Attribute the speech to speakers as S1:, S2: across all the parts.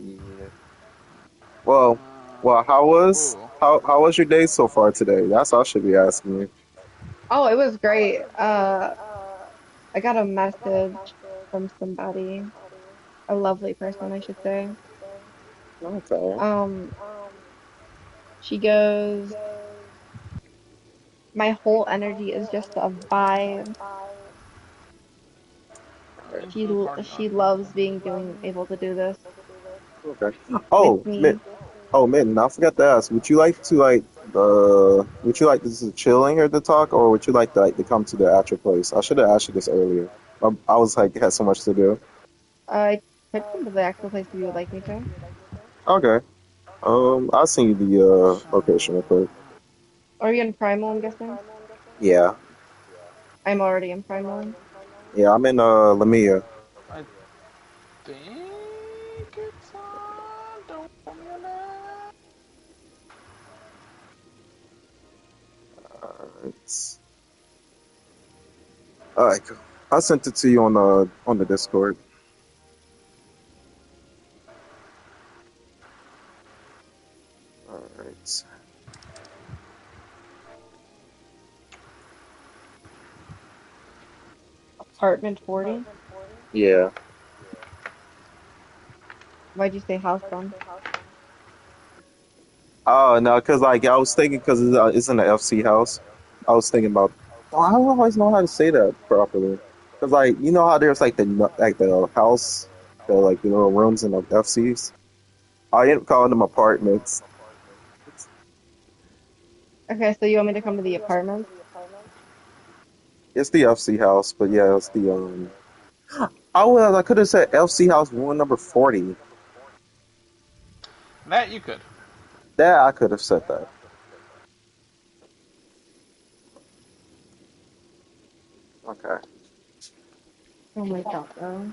S1: Yeah. Well, well, how was
S2: Ooh.
S1: how was your day so far today? That's all I should be asking you.
S3: Oh, it was great. I got a message from somebody, a lovely person, I should say.
S1: Okay.
S3: Um, she goes, my whole energy is just a vibe.
S2: Infinite party
S3: She
S2: on.
S3: loves being doing able to do this
S1: Okay.
S3: with
S1: Oh,
S3: me.
S1: Mitten, I forgot to ask. Would you like this to chill in here to talk, or would you like to come to the actual place? I should have asked you this earlier. I was like had so much to do.
S3: I could come to the actual place if you would like me to.
S1: Okay. I'll send you the
S2: So,
S1: location real quick.
S3: Are you in Primal, I'm guessing?
S1: Yeah.
S3: I'm already in Primal.
S1: Yeah, I'm in Lamia.
S2: I think it's on. Don't quote me on that.
S1: It's all right. Cool. I sent it to you on the Discord. All right.
S3: Apartment 40.
S1: Yeah.
S3: Why'd you say house then?
S1: Oh no, because like I was thinking because it's in the FC house. I was thinking about. Oh, I don't always know how to say that properly. Because like you know how there's like the house, the little rooms in the FCs. I end up calling them apartments.
S3: Okay, so you want me to come to the apartment?
S1: It's the FC house, but yeah, it's the Oh well, I could have said FC house room number 40.
S2: That you could.
S1: That I could have said that. Okay.
S3: Oh my God, though.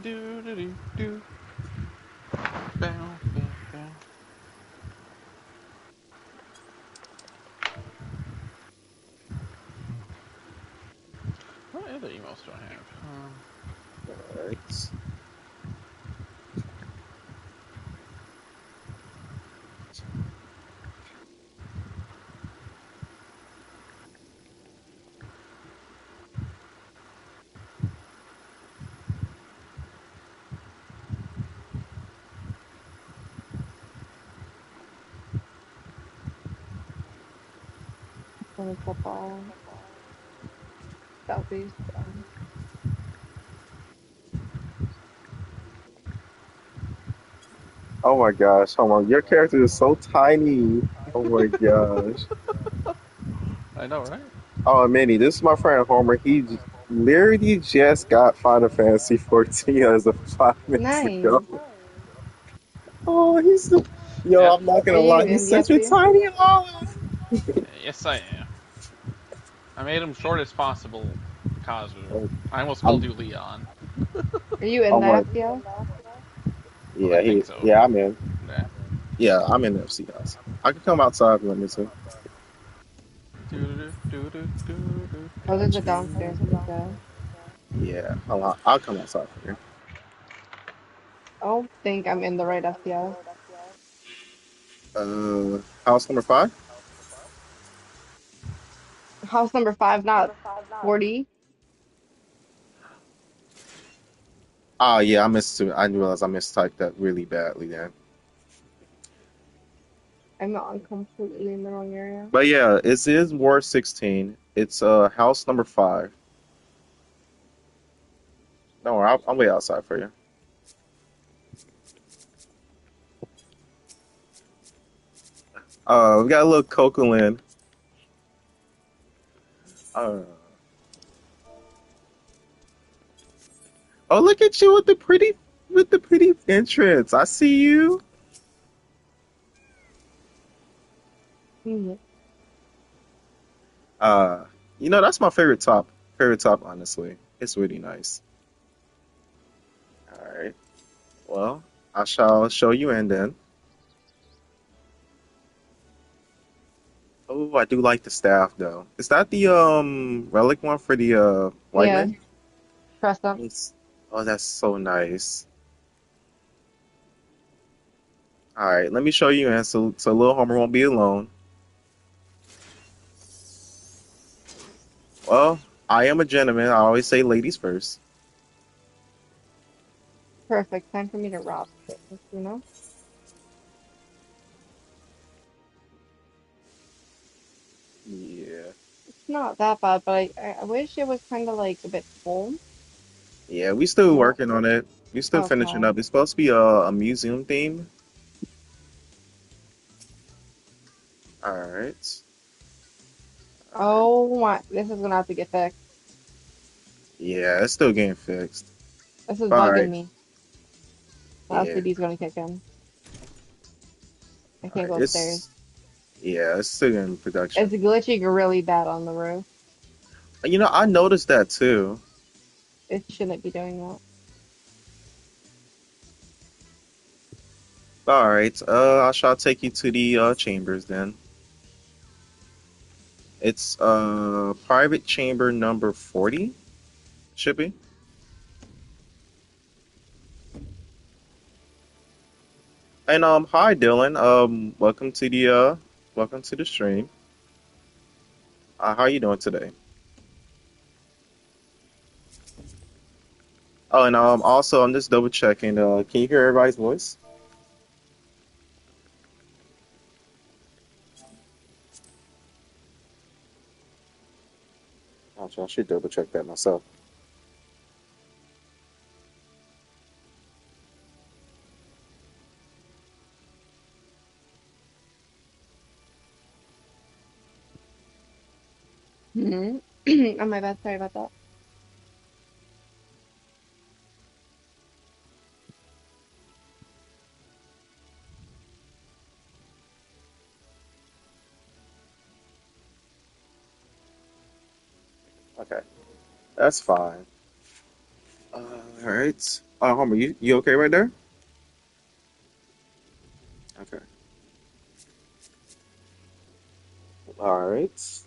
S2: Do do do do. Bow bow bow. What other emails do I have?
S1: All right.
S3: Playing football, Southeast.
S1: Oh my gosh, hold on. Your character is so tiny. Oh my gosh.
S2: I know, right?
S1: Oh, Minnie, this is my friend Homer. Literally just got Final Fantasy 14 as of 5 minutes ago.
S3: Nice.
S1: Oh, yo,
S2: Yep.
S1: I'm not
S3: Are
S1: gonna lie,
S3: you
S1: he's
S3: in the
S1: such a
S3: FCU?
S1: tiny Lala.
S2: Yes, I am. I made him short as possible. Kazu.
S1: Oh,
S2: I almost called
S1: I'm,
S2: you Leon.
S3: Are you in
S1: oh
S3: the
S1: my,
S3: FCS?
S2: I
S1: yeah,
S2: think so.
S1: yeah, I'm in.
S2: Yeah.
S1: Yeah, I'm in the FC house. I can come outside if you want me to.
S2: Do do do do do do
S3: Oh,
S2: do
S3: there's a
S2: do.
S3: downstairs window.
S1: Yeah, I'll come outside for you.
S3: I don't think I'm in the right FCS.
S1: House number 5?
S3: House number 5, not 40.
S1: Oh yeah, I realized I mistyped that really badly then.
S3: I'm not completely in the wrong area.
S1: But yeah, it is Ward 16. It's house number 5. Don't worry, I'll wait outside for you. We got a little Cocoland. Uh, oh, look at you with the pretty entrance. I see you.
S3: Mhm.
S1: Uh, that's my favorite top, honestly. It's really nice. All right. Well. I shall show you in then. Oh, I do like the staff though. Is that the relic one for the white
S3: Yeah,
S1: man?
S3: trust them.
S1: Yes. Oh, that's so nice. All right, let me show you in so little Homer won't be alone. Well, I am a gentleman. I always say ladies first.
S3: Perfect. Time for me to rob things, you know?
S1: Yeah.
S3: It's not that bad, but I wish it was kind of like a bit full,
S1: Yeah, we still
S3: you know?
S1: working on it. We still finishing
S3: Okay.
S1: up. It's supposed to be a museum theme. All right. All right.
S3: Oh my, this is gonna have to get fixed.
S1: Yeah, it's still getting fixed.
S3: This is
S1: All
S3: bugging
S1: right.
S3: me. The
S1: Yeah.
S3: LCD's gonna kick in. I
S1: All
S3: can't
S1: right.
S3: go upstairs.
S1: It's still in production.
S3: It's glitching really bad on the roof.
S1: You know, I noticed that too.
S3: It shouldn't be doing that.
S1: All right. I shall take you to the chambers then. It's private chamber number 40, should be. And hi Dylan. Welcome to the stream. How you doing today? Oh, and also I'm just double checking. Can you hear everybody's voice? Actually, I should double check that myself.
S3: Hmm. Oh my bad. Sorry about that.
S1: Okay, that's fine. All right. Homer, you okay right there? Okay. All right.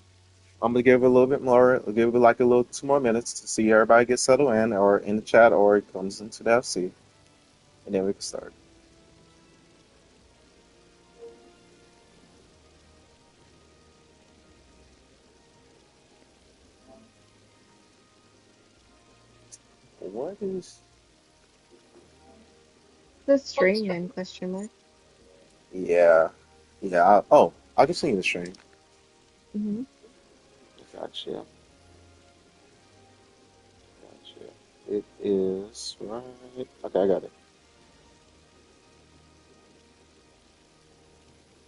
S1: I'm gonna give it a little bit more. I'll give it like a little 2 more minutes to see everybody get settled in, or in the chat, or it comes into the FC, and then we can start. What is?
S3: The stream name question mark.
S1: Yeah, yeah. I can see the stream.
S3: Hmm.
S1: Gotcha. Gotcha. It is right. Okay, I got it.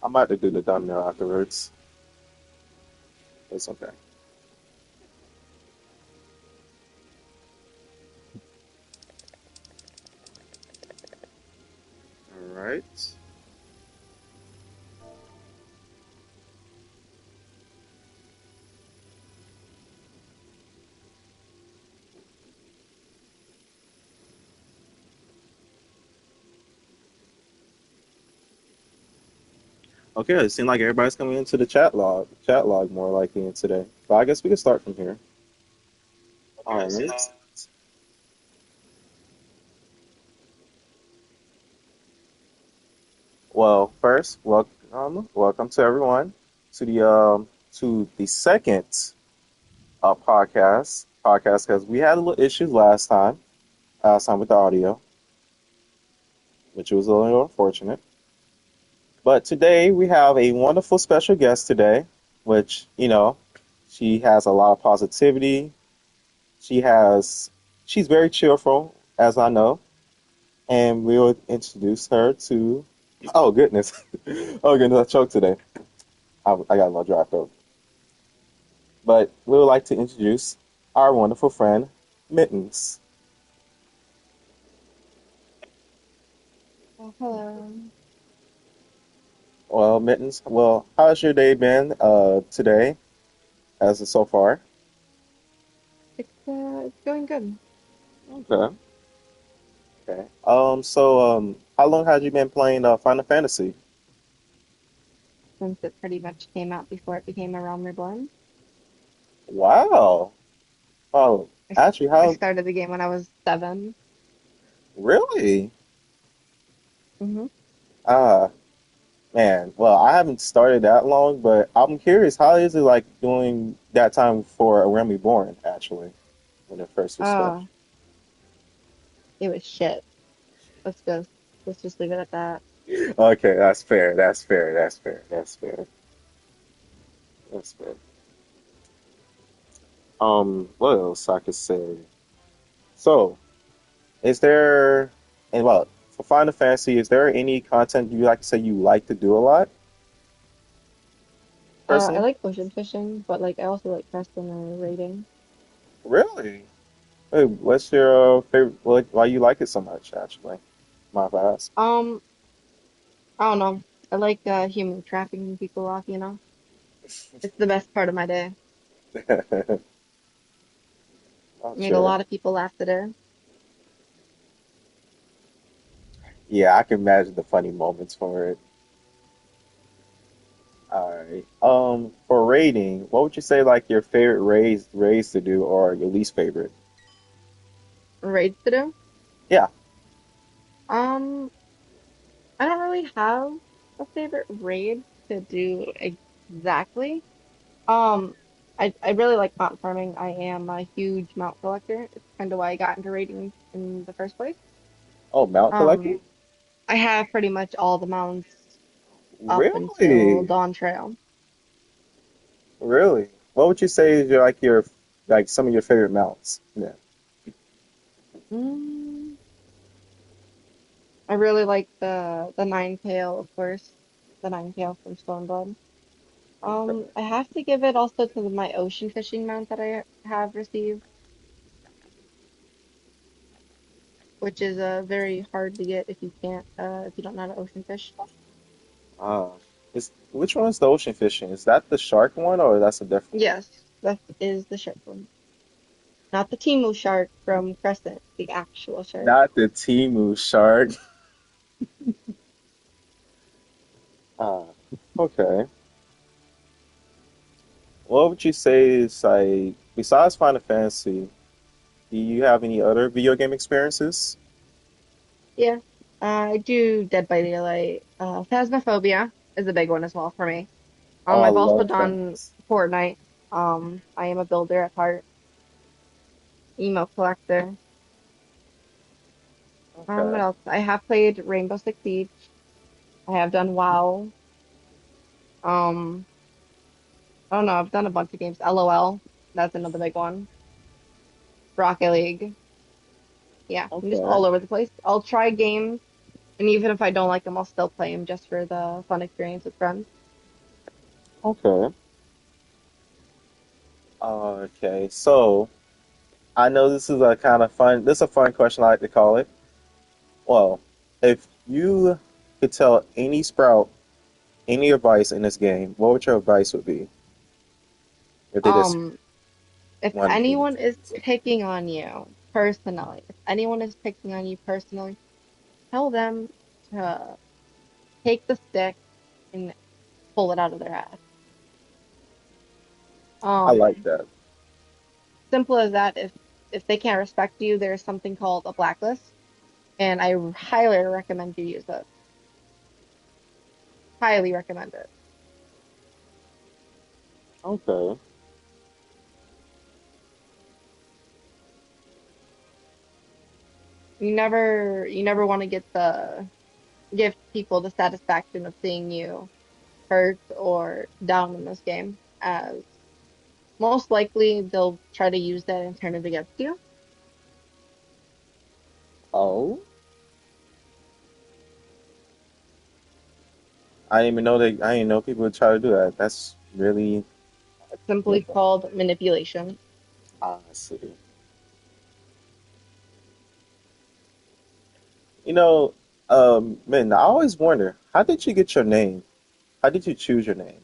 S1: I might have to do the thumbnail afterwards. It's okay. All right. Okay, it seems like everybody's coming into the chat log. Chat log more likely in today. But I guess we can start from here. All right. Well, first, welcome to everyone to the second podcast because we had a little issues last time with the audio, which was a little unfortunate. But today we have a wonderful special guest today, which she has a lot of positivity. She has she's very cheerful, as I know, and we'll introduce her to. Oh goodness, oh goodness, I choked today. I got my dry throat. But we would like to introduce our wonderful friend, Mittens.
S3: Oh, hello.
S1: Well, Mittens, how's your day been today, as of so far?
S3: It's going good.
S1: Okay. Okay. How long had you been playing Final Fantasy?
S3: since it pretty much came out before it became A Realm Reborn.
S1: Wow. Oh, actually,
S3: I
S1: how
S3: started the game when I was 7.
S1: really?
S3: Hmm.
S1: Ah, man. Well, I haven't started that long, but I'm curious. How is it like doing that time for A Realm Reborn? Actually, when it first was started.
S3: Uh, it was shit. Let's go. Let's just leave it at that.
S1: Okay, that's fair. That's fair. That's fair. That's fair. That's fair. What else I could say? So, is there, and well, for Final Fantasy, is there any content you like to say you like to do a lot,
S3: I
S1: personally?
S3: like ocean fishing, but like I also like custom raiding.
S1: Really? Hey, what's your favorite? Why you like it so much? Actually, my ask.
S3: Um, I don't know. I like human trafficking people off, you know? It's the best part of my day.
S1: I'm
S3: Made a
S1: sure.
S3: lot of people laugh today.
S1: Yeah, I can imagine the funny moments for it. All right. For rating, what would you say like your favorite raids to do or your least favorite?
S3: Raids to do?
S1: Yeah.
S3: Um, I don't really have a favorite raid to do exactly. Um, I really like mount farming. I am a huge mount collector. It's kind of why I got into raiding in the first place.
S1: Oh, mount collecting?
S3: Um, I have pretty much all the mounts up until
S1: Really?
S3: Dawn Trail.
S1: Really? What would you say is your like some of your favorite mounts? Yeah.
S3: Mm, I really like the Nine Tail, of course, the Nine Tail from Stormblood.
S1: Okay.
S3: I have to give it also to my ocean fishing mount that I have received, which is very hard to get if you don't know how to ocean fish.
S1: Uh, is which one is the ocean fishing? Is that the shark one or that's a different one?
S3: Yes, that is the shark one, not the Timu shark from Crescent, the actual shark.
S1: Not the Timu shark. Uh, okay. What would you say is like besides Final Fantasy, do you have any other video game experiences?
S3: Yeah, I do Dead by Daylight. Phasmophobia is a big one as well for me.
S1: Oh, I
S3: I've also
S1: love
S3: done
S1: that.
S3: Fortnite. I am a builder at heart, emo collector. What
S1: Okay.
S3: else? I have played Rainbow Six Siege. I have done WoW. Um, I don't know. I've done a bunch of games. LOL, that's another big one. Rocket League. Yeah, I'm just
S1: Okay.
S3: all over the place. I'll try games, and even if I don't like them, I'll still play them just for the fun experience with friends.
S1: Okay. Okay. So I know this is a kind of fun. This is a fun question I like to call it. Well, if you could tell any sprout any advice in this game, what would your advice would be if they just
S3: Um, if
S1: wanted to
S3: anyone is
S1: be?
S3: picking on you personally, if anyone is picking on you personally, tell them to take the stick and pull it out of their ass.
S1: I like
S3: Um,
S1: that.
S3: Simple as that. If they can't respect you, there's something called a blacklist, and I highly recommend you use it. Highly recommend it.
S1: Okay.
S3: You never want to give people the satisfaction of seeing you hurt or down in this game, as most likely they'll try to use that and turn it against you.
S1: Oh, I didn't even know that. I didn't know people would try to do that. That's really.
S3: It's simply called manipulation.
S1: I see. You know, man, I always wonder, how did you get your name? How did you choose your name,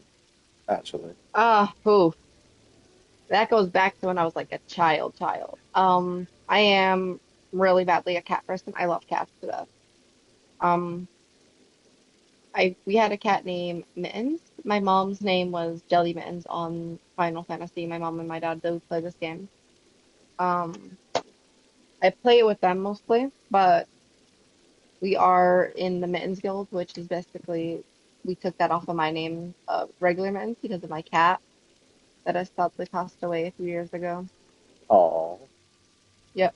S1: actually?
S3: Oof. That goes back to when I was like a child. I am really badly a cat person. I love cats to death. Um, I we had a cat named Mittens. My mom's name was Jelly Mittens on Final Fantasy. My mom and my dad both play this game. Um, I play it with them mostly, but we are in the Mittens Guild, which is basically we took that off of my name, regular Mittens, because of my cat that has sadly passed away a few years ago.
S1: Oh,
S3: Yep.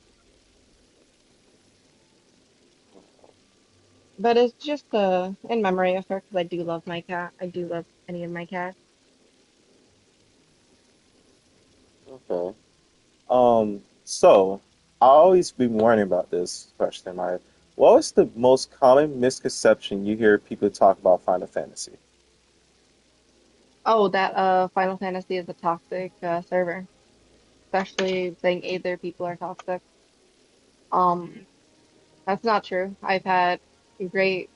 S3: But it's just in memory of her because I do love my cat. I do love any of my cats.
S1: okay. So I always been wondering about this question. Like, what is the most common misconception you hear people talk about Final Fantasy?
S3: Oh, that Final Fantasy is a toxic server, especially saying either people are toxic. Um, that's not true. I've had great,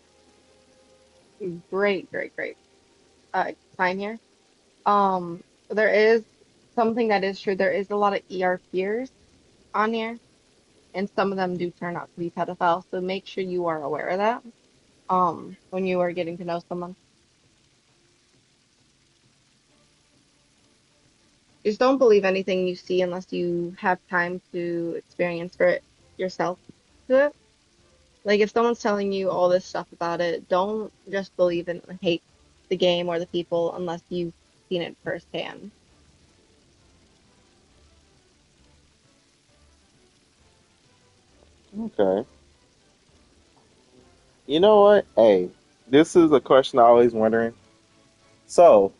S3: great time here. There is something that is true. There is a lot of ER peers on here, and some of them do turn out to be pedophiles. So make sure you are aware of that. When you are getting to know someone, just don't believe anything you see unless you have time to experience for it yourself. To it. Like if someone's telling you all this stuff about it, don't just believe and hate the game or the people unless you've seen it firsthand.
S1: Okay. You know what? Hey, this is a question I always wondering. So,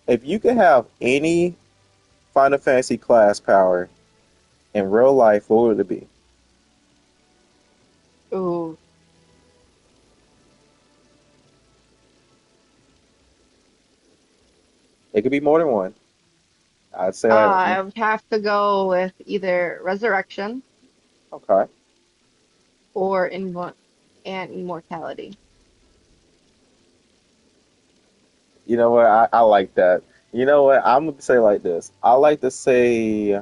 S1: if you could have any Final Fantasy class power in real life, what would it be?
S3: Ooh,
S1: It could be more than one. I'd say
S3: I would have to go with either resurrection
S1: okay.
S3: or and immortality.
S1: You know what? I like that. You know what? I'm gonna say like this. I like to say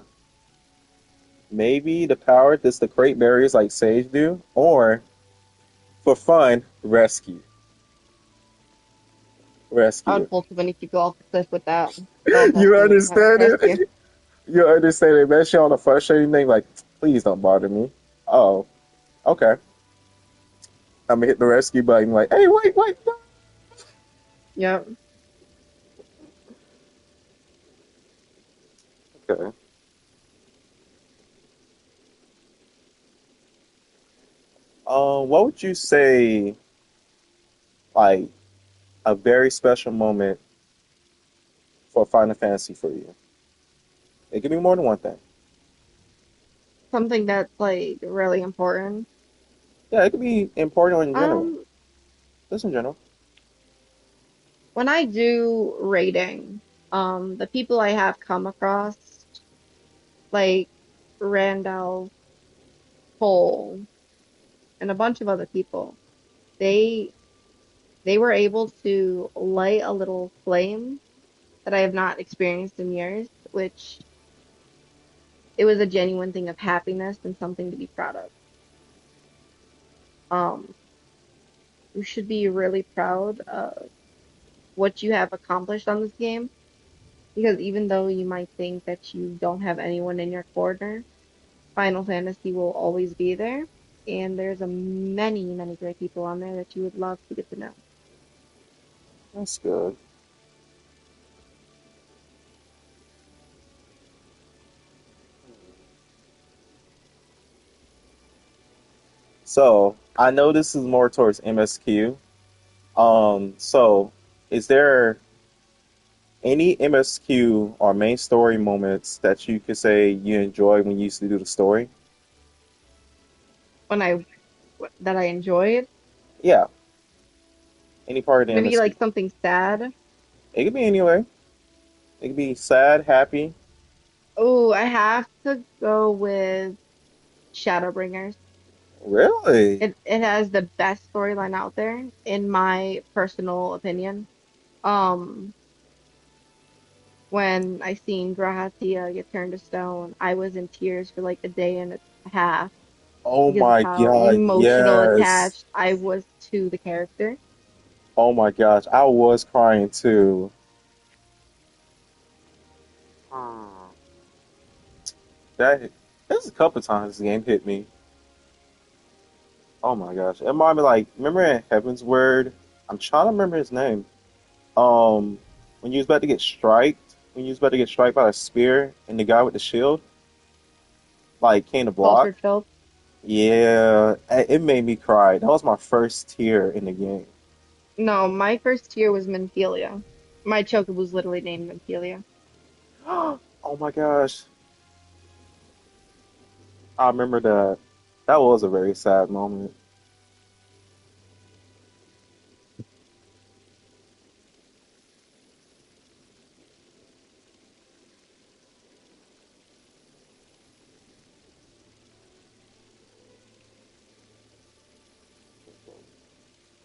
S1: maybe the power that's the create barriers like Sage do, or for fun,
S3: I would
S1: rescue.
S3: pull too many people off the cliff with that. Don't test
S1: You
S3: me with
S1: understand
S3: rescue.
S1: it? You understand it, man. She on the frustrating thing, like, please don't bother me. Oh, okay. I'm gonna hit the rescue button, like, hey, wait, no.
S3: Yep.
S1: Okay. What would you say, like, a very special moment for Final Fantasy for you? It could be more than one thing.
S3: Something that's like really important.
S1: Yeah, it could be important in general.
S3: Um,
S1: Just in general.
S3: when I do rating, the people I have come across, like Randall, Cole, and a bunch of other people, they they were able to light a little flame that I have not experienced in years, which it was a genuine thing of happiness and something to be proud of. Um, you should be really proud of what you have accomplished on this game because even though you might think that you don't have anyone in your corner, Final Fantasy will always be there, and there's a many great people on there that you would love to get to know.
S1: That's good. So I know this is more towards MSQ. So is there any MSQ or main story moments that you could say you enjoy when you used to do the story?
S3: When I enjoyed,
S1: Yeah, any part of the
S3: maybe
S1: MSQ.
S3: like something sad.
S1: It could be anyway. It could be sad, happy.
S3: Oh, I have to go with Shadowbringers.
S1: Really?
S3: It has the best storyline out there, in my personal opinion. Um, when I seen Grahatia get turned to stone, I was in tears for like a day and a half.
S1: Oh
S3: because of
S1: my
S3: how
S1: god,
S3: emotional
S1: yes.
S3: attached I was to the character.
S1: Oh my gosh, I was crying too. Hmm. That there's a couple times this game hit me. Oh my gosh. It reminded me like remember in Heaven's Word? I'm trying to remember his name. Um when you was about to get striked, when you was about to get striked by a spear and the guy with the shield, like came to block.
S3: Cultured Phil.
S1: Yeah, it made me cry. That was my first tear in the game.
S3: No, my first tier was Minfilia. My Chocobo was literally named Minfilia.
S1: Oh my gosh. I remember that. That was a very sad moment.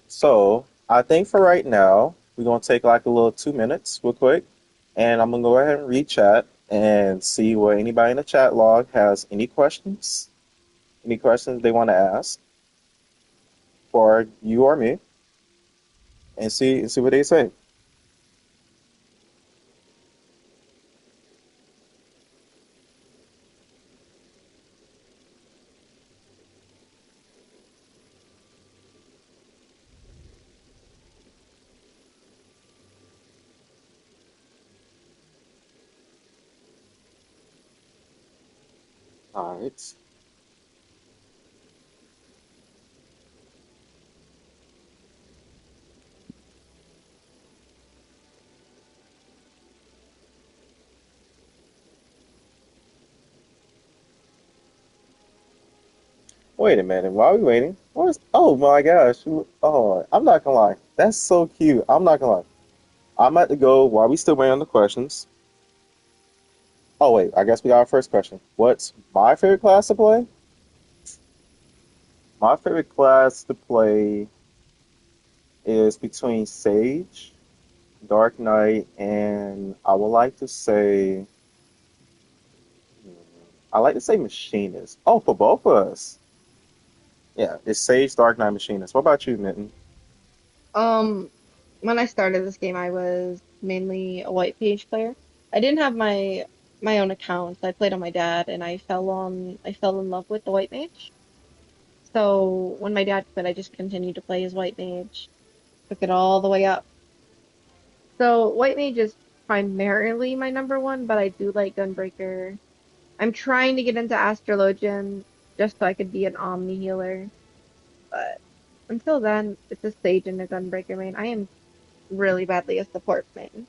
S1: So I think for right now, we're gonna take like a little 2 minutes, real quick, and I'm gonna go ahead and read chat and see what anybody in the chat log has any questions they want to ask for you or me, and see what they say. All right. Wait a minute. While we waiting, what's? Oh my gosh. Oh, I'm not gonna lie. That's so cute. I'm not gonna lie. I'm about to go while we still waiting on the questions. Oh wait, I guess we got our first question. What's my favorite class to play? My favorite class to play is between Sage, Dark Knight, and I would like to say, hmm, I like to say Machinist. Oh, for both of us. Yeah, it's Sage, Dark Knight, Machinist. What about you, Mitten?
S3: Um, when I started this game, I was mainly a white page player. I didn't have my own account. I played on my dad, and I fell in love with the white mage. So when my dad quit, I just continued to play as white mage. Took it all the way up. So white mage is primarily my number one, but I do like Gunbreaker. I'm trying to get into Astrologian just so I could be an Omni healer. But until then, it's a Sage and a Gunbreaker main. I am really badly a support main.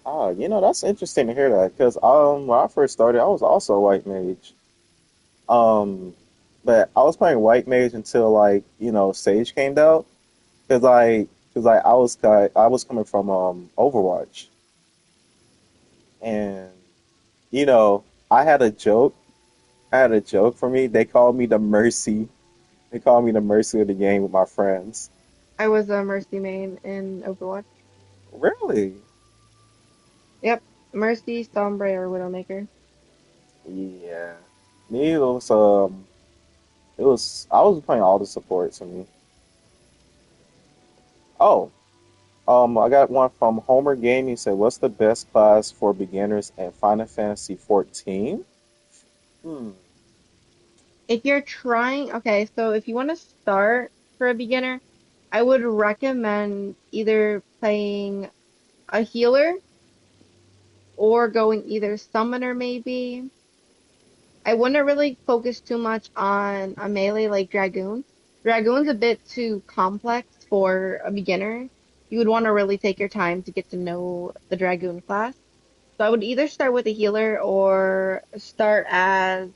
S1: Ah, that's interesting to hear that because when I first started, I was also a white mage. Um, but I was playing white mage until like Sage came out because I was coming from Overwatch and you know I had a joke. I had a joke for me. They called me the Mercy. They called me the Mercy of the game with my friends.
S3: I was a Mercy main in Overwatch.
S1: Really?
S3: Yep, Mercy, Sombra, or Widowmaker.
S1: Yeah. Me, it was I was playing all the supports for me. Oh, I got one from Homer Gaming. Said, "What's the best class for beginners in Final Fantasy 14?" Hmm.
S3: If you're trying, okay, so if you want to start for a beginner, I would recommend either playing a healer or going either summoner maybe. I wouldn't really focus too much on a melee like Dragoon. Dragoon's a bit too complex for a beginner. You would want to really take your time to get to know the Dragoon class. So I would either start with a healer or start as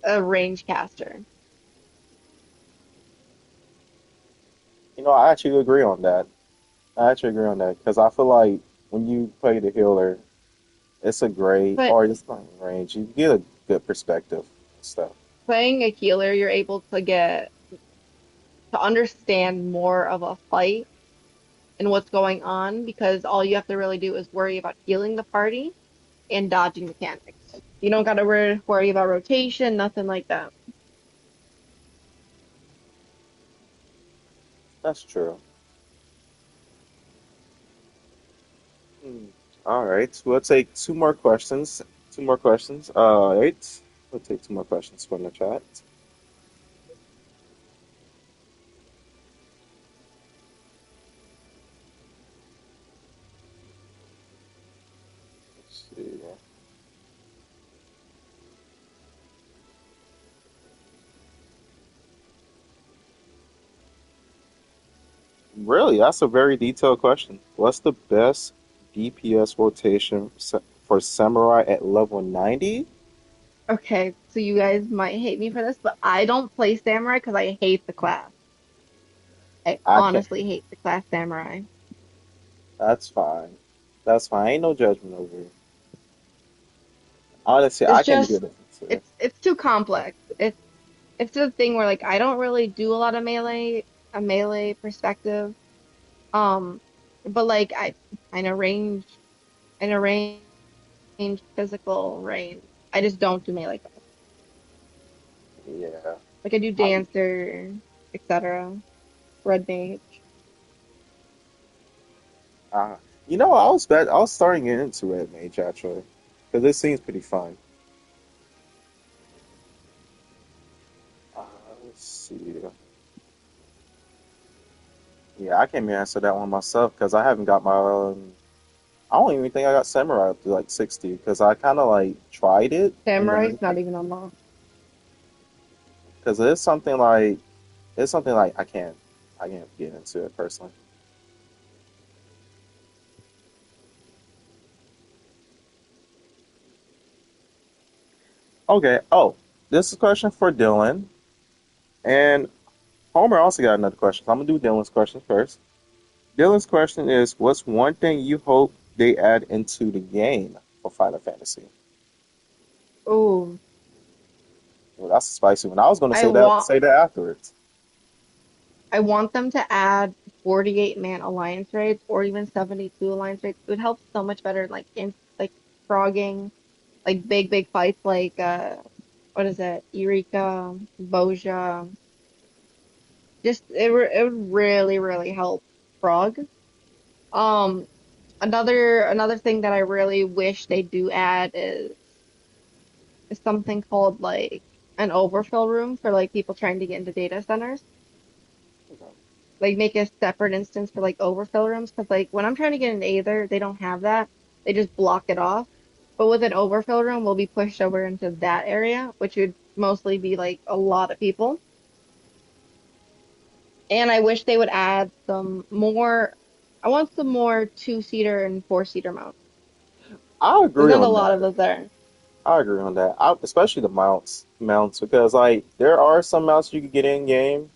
S3: a range caster.
S1: I actually agree on that. I actually agree on that because I feel like when you play the healer, it's a great,
S3: But
S1: or it's not range. You get a good perspective and stuff.
S3: playing a healer, you're able to get to understand more of a fight and what's going on because all you have to really do is worry about healing the party and dodging mechanics. You don't gotta worry about rotation, nothing like that.
S1: That's true. Hmm. All right, we'll take two more questions. Two more questions. All right, we'll take two more questions from the chat. Let's see. Really, that's a very detailed question. What's the best DPS rotation for Samurai at level 90?
S3: Okay, so you guys might hate me for this, but I don't play Samurai because I hate the class. I
S1: I can't.
S3: honestly hate the class Samurai.
S1: That's fine. That's fine. Ain't no judgment over here. Honestly,
S3: It's
S1: I can't do
S3: just
S1: this.
S3: it's too complex. It's the thing where like I don't really do a lot of a melee perspective. Um, but like I know I know range, physical range. I just don't do melee class.
S1: Yeah.
S3: Like I do
S1: I,
S3: dancer, etc. Red mage.
S1: uh, I was starting to get into Red Mage actually, because it seems pretty fun. Uh, let's see. Yeah, I can't even answer that one myself because I haven't got my. I don't even think I got Samurai up to like 60 because I kind of like tried it and
S3: Samurai's
S1: then
S3: not even unlocked.
S1: because it's something like I can't get into it personally. Okay. Oh, this is a question for Dylan and Homer also got another question. So I'm gonna do Dylan's question first. Dylan's question is, what's one thing you hope they add into the game for Final Fantasy?
S3: Oh,
S1: Well, that's a spicy one. I was gonna
S3: I want
S1: say that afterwards.
S3: I want them to add 48 man alliance raids or even 72 alliance raids. It would help so much better like in like frogging, like big fights like what is it? Eureka, Boja. Just it would really help frog. Um another thing that I really wish they do add is something called like an overfill room for like people trying to get into data centers. Like make a separate instance for like overfill rooms because like when I'm trying to get into Aether, they don't have that. They just block it off. But with an overfill room, we'll be pushed over into that area, which would mostly be like a lot of people. And I wish they would add some more. I want some more two-seater and four-seater mounts.
S1: I
S3: There's
S1: agree
S3: not a
S1: on
S3: lot of
S1: that.
S3: those there.
S1: I agree on that. Especially the mounts, because like there are some mounts you can get in game,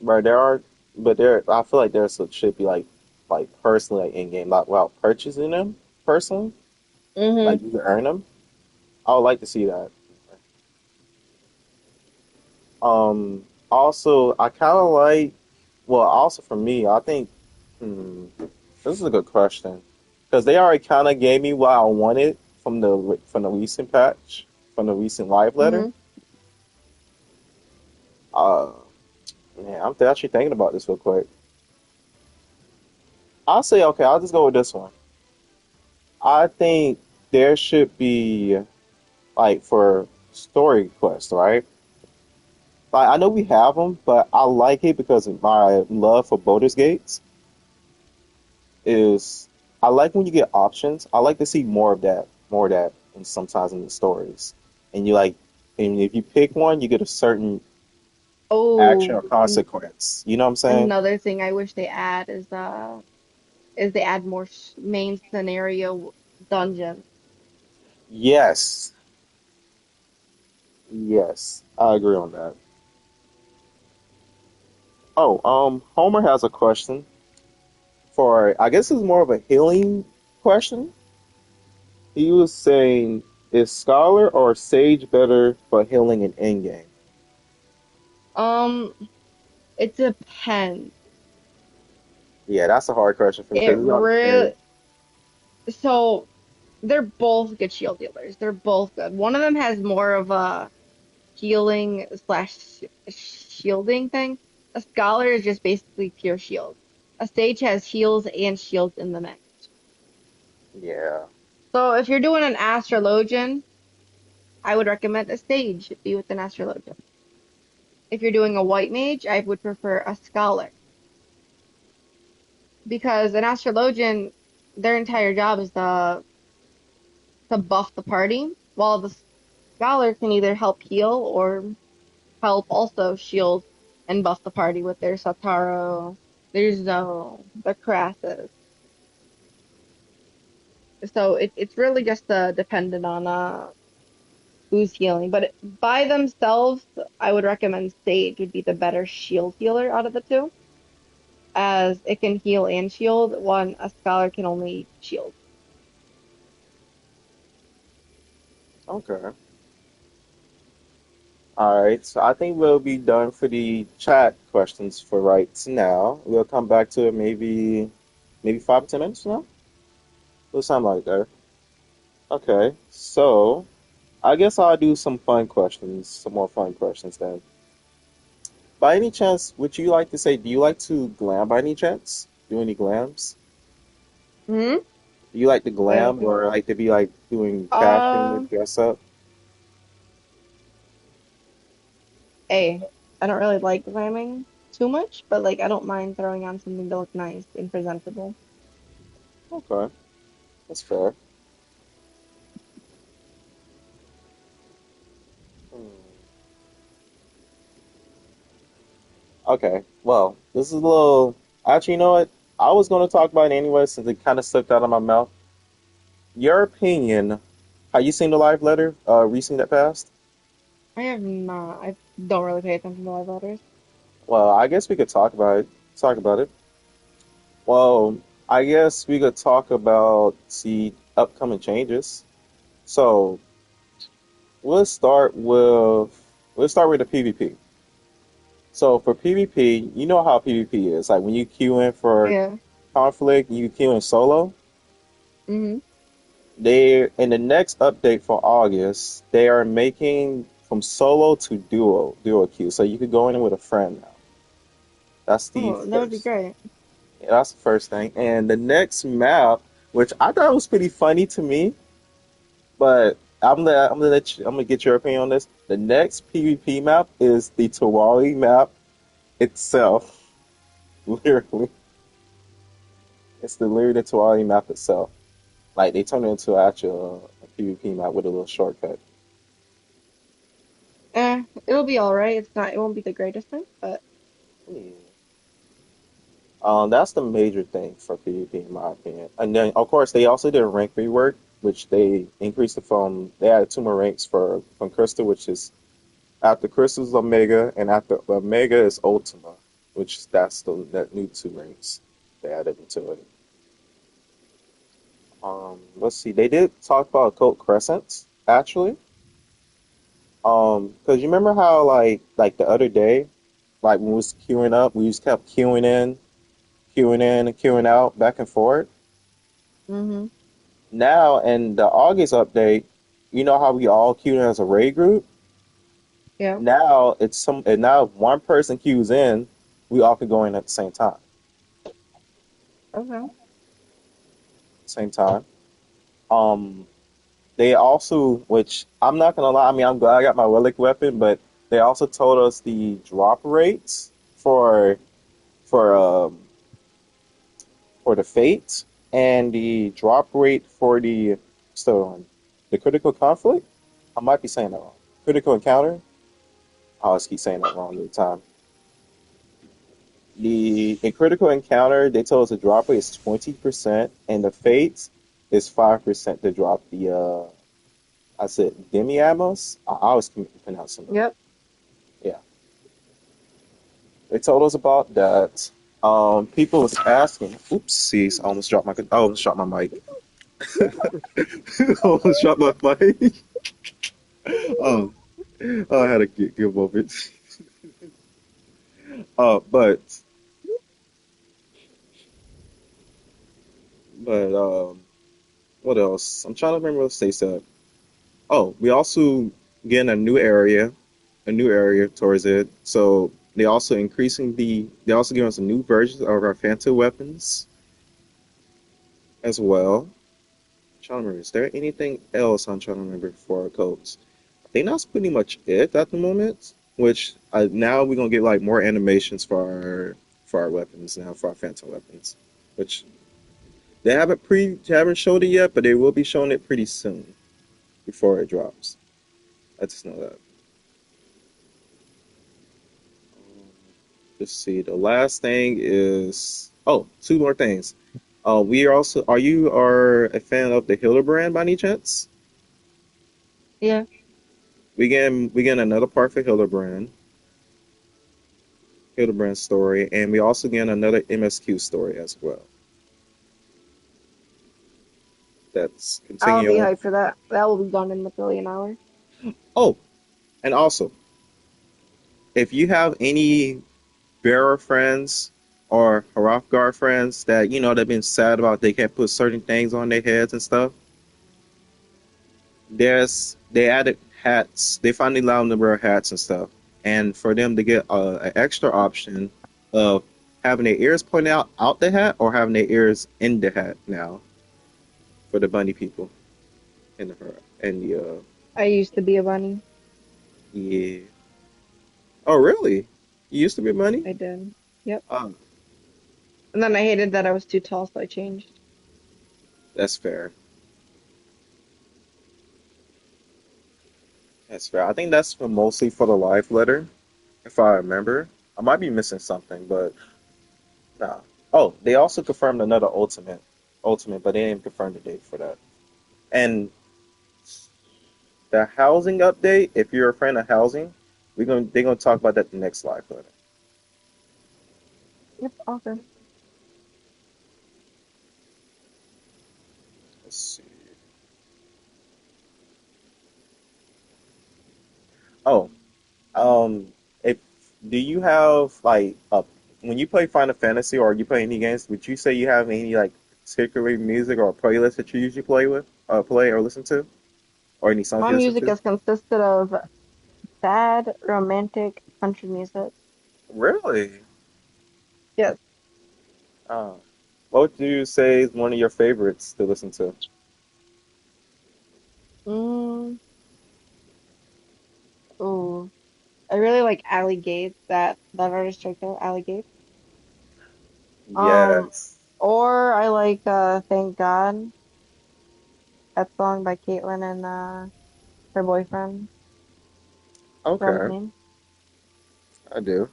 S1: but there are, but there, I feel like there should be like personally like in game, not without purchasing them personally,
S3: Hmm.
S1: like you can earn them. I would like to see that. Also, I kind of like, well, also for me, I think, this is a good question because they already kind of gave me what I wanted from the recent patch, from the recent live letter.
S3: Hmm.
S1: Uh, Man, I'm actually thinking about this real quick. I'll say, okay, I'll just go with this one. I think there should be, like, for story quests, right? Like, I know we have them, but I like it because of my love for Baldur's Gates is I like when you get options. I like to see more of that, and sometimes in the stories. And you like, and if you pick one, you get a certain action
S3: Oh,
S1: or consequence. You know what I'm saying?
S3: another thing I wish they add is they add more main scenario dungeons.
S1: Yes, yes, I agree on that. Oh, Homer has a question for, I guess it's more of a healing question. He was saying, is Scholar or Sage better for healing in endgame?
S3: Um, it depends.
S1: Yeah, that's a hard question for me
S3: It
S1: because
S3: really so they're both good shield dealers. They're both good. One of them has more of a healing slash shielding thing. A scholar is just basically pure shield. A sage has heals and shields in the mix.
S1: Yeah.
S3: So if you're doing an astrologian, I would recommend a sage be with an astrologian. If you're doing a white mage, I would prefer a scholar because an astrologian, their entire job is to buff the party, while the scholar can either help heal or help also shield and buff the party with their Sataro, their Zoe, their Crassus. So it's really just dependent on who's healing. But by themselves, I would recommend Sage would be the better shield healer out of the two, as it can heal and shield. One, a scholar can only shield.
S1: Okay. All right. So I think we'll be done for the chat questions for right now. We'll come back to it maybe 5 or 10 minutes from now. It'll sound like that. Okay. So I guess I'll do some fun questions, some more fun questions then. By any chance, would you like to say, do you like to glam by any chance? Do any glams?
S3: Hmm?
S1: Do you like to
S3: Wait,
S1: glam or like to be like doing fashion or
S3: uh,
S1: dress up?
S3: I don't really like glamming too much, but like I don't mind throwing on something to look nice and presentable.
S1: Okay, that's fair. Hmm. Okay, well, this is a little. Actually, you know what? I was going to talk about it anyway since it kind of slipped out of my mouth. Your opinion? Have you seen the live letter recently that passed?
S3: I have not. I don't really pay attention to live letters.
S1: Well, I guess we could talk about it. Talk about it. Well, I guess we could talk about the upcoming changes. So let's start with the PvP. So for PvP, you know how PvP is. Like when you queue in for
S3: Yeah.
S1: conflict, you queue in solo.
S3: Hmm.
S1: They in the next update for August, they are making from solo to duo queue. So you could go in with a friend now. That's the
S3: Oh, that would be
S1: first.
S3: great.
S1: Yeah, that's the first thing. And the next map, which I thought was pretty funny to me, but I'm gonna get your opinion on this. The next PvP map is the Tawari map itself. Literally, it's literally the Tawari map itself. Like they turned it into an actual PvP map with a little shortcut.
S3: It'll be all right. It's not. It won't be the greatest thing, but
S1: Yeah. That's the major thing for PvP in my opinion. And then of course they also did a rank rework, which they increased it from they added two more ranks for from Crystal, which is after Crystal is Omega, and after Omega is Ultima, which that's the that new two ranks they added into it. Let's see, they did talk about Occult Crescents actually. Because you remember how like the other day, like when we was queuing up, we just kept queuing in, and queuing out, back and forth.
S3: hmm
S1: Now in the August update, you know how we all queued in as a raid group?
S3: yeah.
S1: Now it's some and now if one person queues in, we all can go in at the same time.
S3: Okay.
S1: Same time. Um they also which I'm not gonna lie, I mean I'm glad I got my relic weapon, but they also told us the drop rates for for the fate and the drop rate for the so the critical conflict. I might be saying that wrong. Critical encounter. I always keep saying that wrong every time. The in critical encounter, they told us the drop rate is 20%, and the fate is 5% to drop the I said demi amos. I always can pronounce them.
S3: Yep.
S1: Yeah, they told us about that. People was asking. Oopsies! I almost dropped my mic. I almost dropped my mic. Oh, I had to give over it. But but What else? I'm trying to remember what they said. Oh, we also getting a new area towards it. So they also giving us some new versions of our Phantom weapons as well. Trying to remember, is there anything else I'm trying to remember for our codes? I think that's pretty much it at the moment. Which now we're gonna get like more animations for our weapons now for our Phantom weapons, which they haven't showed it yet, but they will be showing it pretty soon before it drops. I just know that. Let's see. The last thing is two more things. We are also are you are a fan of the Hildebrand by any chance?
S3: Yeah.
S1: We get another part for Hildebrand story, and we also get another MSQ story as well. That's
S3: I'll be
S1: continuing.
S3: hyped for that. That will be done in the billion hour.
S1: Oh, and also, if you have any bearer friends or Hrothgar friends that they've been sad about they can't put certain things on their heads and stuff, they added hats. They finally allowed them to wear hats and stuff, and for them to get an extra option of having their ears pointed out the hat or having their ears in the hat now for the bunny people and
S3: I used to be a bunny.
S1: yeah. Oh really? You used to be a bunny?
S3: I did. Yep.
S1: Oh,
S3: And then I hated that I was too tall, so I changed.
S1: that's fair. That's fair. I think that's mostly for the life letter, if I remember. I might be missing something, but nah. Oh, they also confirmed another ultimate, but they didn't confirm the date for that. And the housing update, if you're a fan of housing, they're gonna talk about that the next live letter.
S3: Yep. Awesome.
S1: Let's see. Oh, if do you have like when you play Final Fantasy or you play any games, would you say you have any like particular music or playlist that you usually play or listen to, or any songs
S3: My
S1: you listen
S3: music
S1: to?
S3: has consisted of sad, romantic country music.
S1: Really?
S3: Yes.
S1: Uh, what would you say is one of your favorites to listen to?
S3: Mm, ooh. I really like Ali Gates, that artist right there, Ali Gates. Um,
S1: Yes.
S3: or I like Thank God, that song by Caitlyn and her boyfriend. Forgot his
S1: Okay,
S3: name.
S1: I do.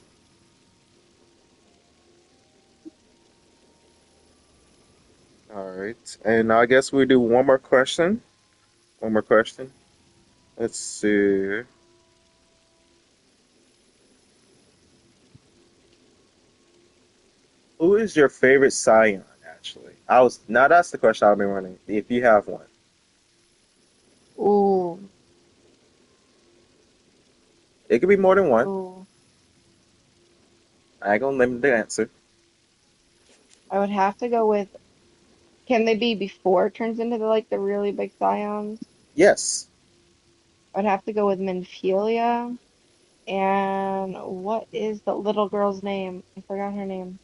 S1: All right, and I guess we do one more question. One more question. Let's see. Who is your favorite Scion? Actually, I was now that's the question I've been running. If you have one,
S3: Ooh,
S1: it could be more than one.
S3: ooh.
S1: I ain't gonna limit the answer.
S3: I would have to go with. Can they be before it turns into the really big scions?
S1: Yes.
S3: I'd have to go with Minfilia. And what is the little girl's name? I forgot her name.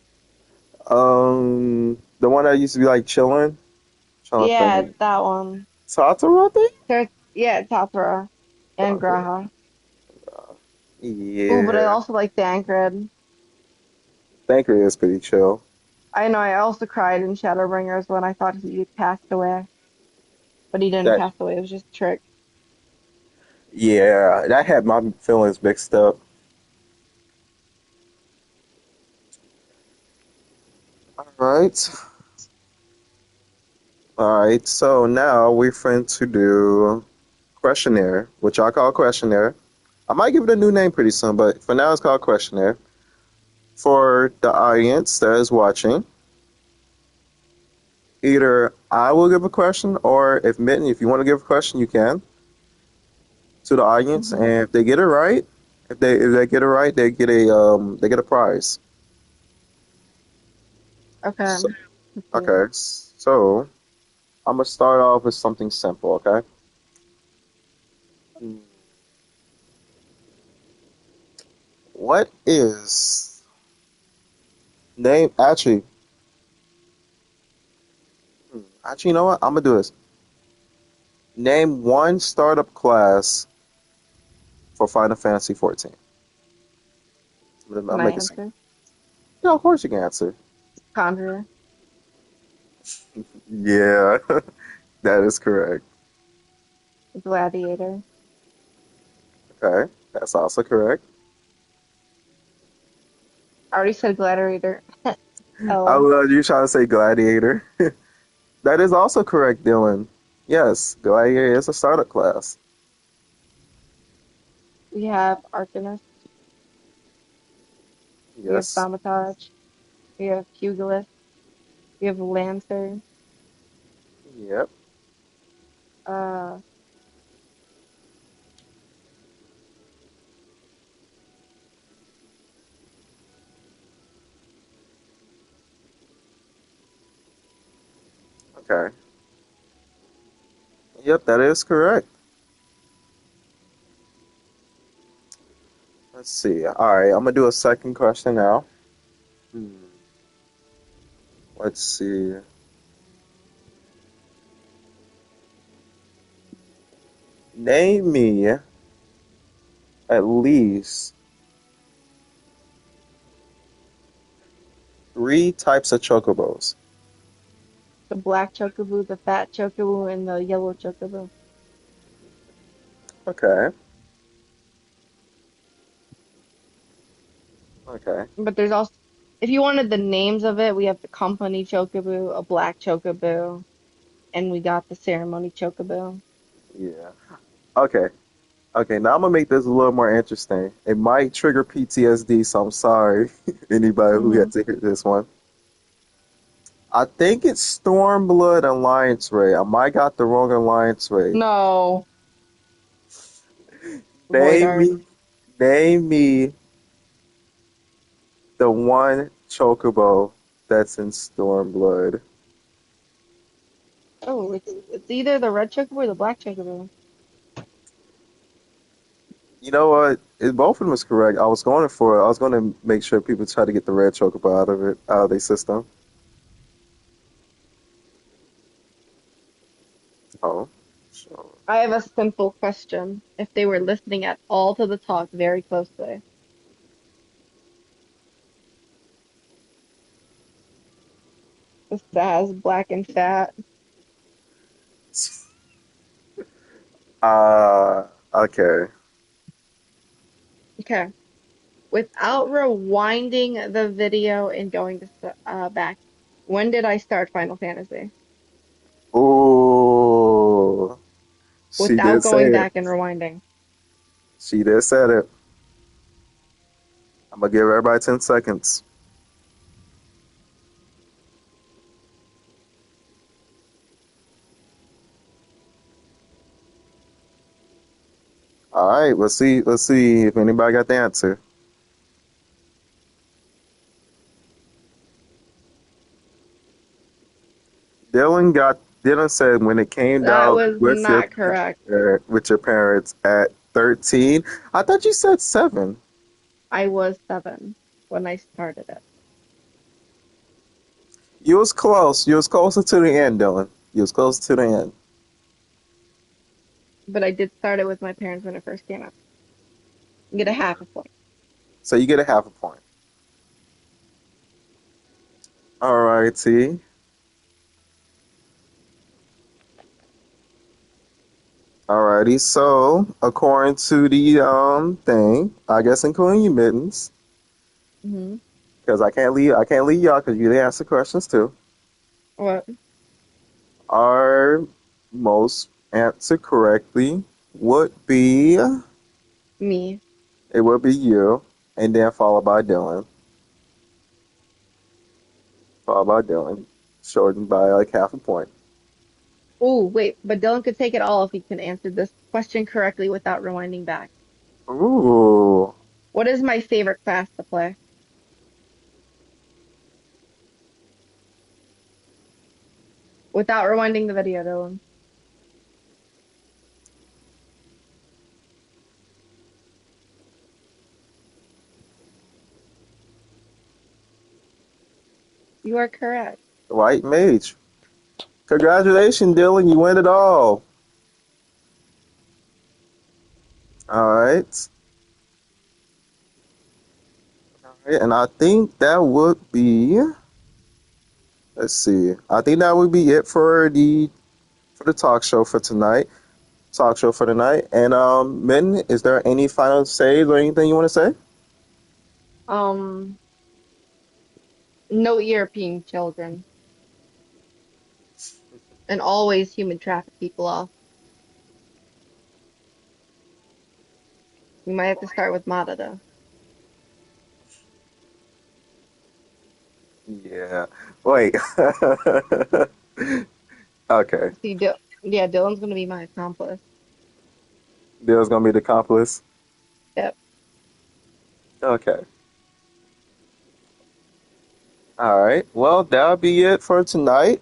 S1: The one that used to be like chilling. Trying to
S3: Yeah,
S1: think.
S3: that one.
S1: Satoru, I think.
S3: Yeah, Tapera and
S1: Sakura.
S3: Graha. Ooh, but I
S1: Yeah,
S3: also like Thancred.
S1: Thancred is pretty chill.
S3: I know I also cried in Shadowbringers when I thought he passed away, but he didn't
S1: That
S3: pass away. It was just a trick.
S1: yeah, that had my feelings mixed up. All right. All right, so now we're going to do questionnaire, which I call questionnaire. I might give it a new name pretty soon, but for now it's called questionnaire. For the audience that is watching, either I will give a question, or if Mitten, if you want to give a question, you can to the audience,
S3: Hmm.
S1: and if they get it right, if they get it right, they get a prize.
S3: Okay,
S1: So,
S3: let's see.
S1: okay, so I'm gonna start off with something simple, okay? Hmm. What is name? Actually, you know what? I'm gonna do this. Name one startup class for Final Fantasy 14.
S3: Can
S1: I'll
S3: I
S1: make it simple.
S3: answer?
S1: Yeah, of course you can answer.
S3: Conjurer.
S1: Yeah, that is correct.
S3: Gladiator.
S1: Okay, that's also correct.
S3: I already said gladiator.
S1: I
S3: Oh,
S1: love you trying to say Gladiator. That is also correct, Dylan. Yes, Gladiator is a startup class.
S3: we have Arcanist. We have
S1: Yes.
S3: Thaumaturge. We have Pugilist. We have Lancer.
S1: Yep.
S3: Uh,
S1: Okay. Yep, that is correct. Let's see. All right, I'm gonna do a second question now. Hmm. Let's see. Name me at least three types of chocobos.
S3: the black chocobo, the fat chocobo, and the yellow chocobo.
S1: Okay. Okay.
S3: But there's also, if you wanted the names of it, we have the company chocobo, a black chocobo, and we got the ceremony chocobo.
S1: Yeah. Okay. Okay. Now I'm gonna make this a little more interesting. It might trigger PTSD, so I'm sorry anybody who
S3: Hmm.
S1: had to hear this one. I think it's Stormblood Alliance Ray. I might got the wrong Alliance Ray.
S3: No,
S1: Name
S3: Voidart.
S1: me, name me the one chocobo that's in Stormblood.
S3: Oh, it's either the red chocobo or the black chocobo.
S1: You know what? Both of them is correct. I was going for it. I was going to make sure people try to get the red chocobo out of it, out of their system. Oh, so
S3: I have a simple question. If they were listening at all to the talk very closely, this has black and fat.
S1: okay.
S3: Okay. Without rewinding the video and going to back, when did I start Final Fantasy?
S1: Ooh, she
S3: Without
S1: did say
S3: going
S1: it.
S3: back and rewinding.
S1: She did said it. I'm gonna give everybody 10 seconds. All right, let's see. Let's see if anybody got the answer. Dylan said when it came
S3: That
S1: out
S3: was not correct.
S1: with your parents at 13. I thought you said 7.
S3: I was 7 when I started it.
S1: You was close. You was closer to the end, Dylan. You was close to the end.
S3: But I did start it with my parents when it first came out. Get a half a point.
S1: So you get a half a point. All righty. Alrighty. So according to the thing, I guess including you mittens,
S3: Hmm.
S1: because I can't leave y'all because you didn't answer questions too.
S3: What?
S1: Our most answer correctly would be
S3: Me.
S1: it would be you, and then followed by Dylan, shortened by like half a point.
S3: Oh, wait, but Dylan could take it all if he can answer this question correctly without rewinding back.
S1: Ooh,
S3: What is my favorite class to play? Without rewinding the video, Dylan. You are correct.
S1: White mage. Congratulations, Dylan. You win it all. All right. All right. And I think that would be. Let's see. I think that would be it for the talk show for tonight. Talk show for tonight. And Min, is there any final says or anything you want to say?
S3: Um, no European children, and always human traffic people off. We might have to start with Mata though.
S1: Yeah. Wait. Okay.
S3: See, yeah, Dylan's gonna be my accomplice.
S1: Dill's gonna be the accomplice.
S3: Yep.
S1: Okay. All right. Well, that'll be it for tonight.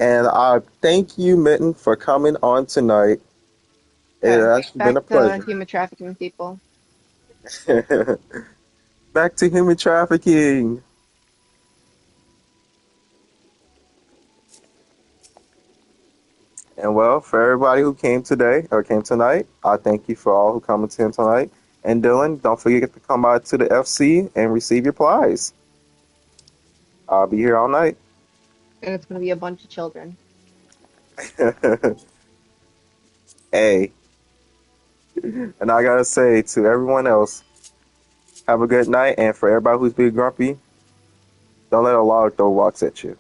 S1: And I thank you, Mitten, for coming on tonight. It
S3: Okay.
S1: has been
S3: Back
S1: a
S3: to
S1: pleasure.
S3: human trafficking people.
S1: Back to human trafficking. And well, for everybody who came today or came tonight, I thank you for all who come in tonight. And Dylan, don't forget to come out to the FC and receive your prize. I'll be here all night.
S3: And it's gonna be a bunch of children.
S1: Hey, and I gotta say to everyone else, have a good night. And for everybody who's being grumpy, don't let a log throw rocks at you.